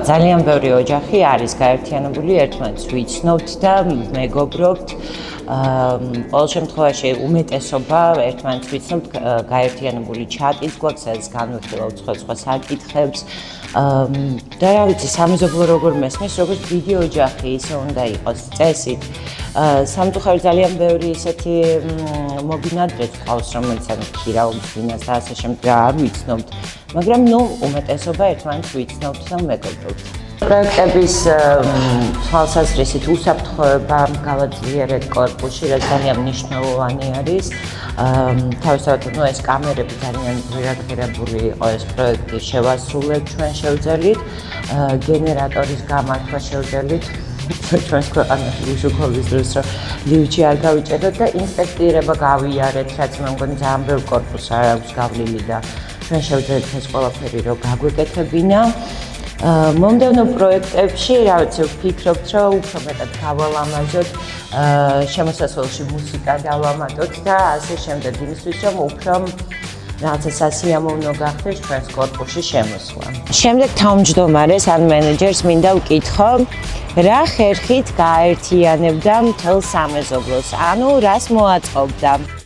ძალიან ბევრი ოჯახი არის გაერთიანებული, ერთმანეთს ვიცნობთ და მეგობრობთ. Ყოველ შემთხვევაში უმეტესობა ერთმანეთს ვიცნობთ, გაერთიანებული ჩატიც გვაქვს, სადაც განვიხილავთ სხვა საკითხებს. და რა ვიცი, სამეზობლო როგორ მესმის, როგორც დიდი ოჯახი, ისე უნდა იყოს წესით. სამწუხაროდ ძალიან ბევრი ისეთი მობინადრეც ყავს, რომელიც ქირაობს ვინას და ასე შემდეგ არ ვიცნობთ, მაგრამ უმეტესობა ერთმანეთს ვიცნობთ და მეგობრობთ. პროექტების თვალსაზრისით უსაფრთხოება გავაძლიერეთ კორპუსში, რაც ძალიან მნიშვნელოვანი არის. თავისთავად ეს კამერები ძალიან ძვირადღირებული იყო ეს პროექტი შევასრულეთ ჩვენ შევძელით, გენერატორის გამართვა შევძელით. ჩვენს ქვეყანაში უშუქობის დროს რომ ლივჩი არ გავიჭეროთ და ინსპექტირება გავიარეთ, რაც მე მგონი ძალიან ბევრ კორპუსს არ აქვს გავლილი და ჩვენ შევძელით ეს ყველაფერი რომ გაგვეკეთებინა. მომდევნო პროექტებში, რა ვიცი, ვფიქრობთ, რომ უფრო მეტად გავალამაზოთ, შემოსასვლელში მუსიკა დავამატოთ და ასე შემდეგ, იმისთვის, რომ უფრო რაღაცა სასიამოვნო გახდეს ჩვენს კორპუსში შემოსვლა. შემდეგ თავმჯდომარეს ან მენეჯერს მინდა ვკითხო, რა ხერხით გააერთიანებდა მთელ სამეზობლოს, ანუ რას მოაწყობდა.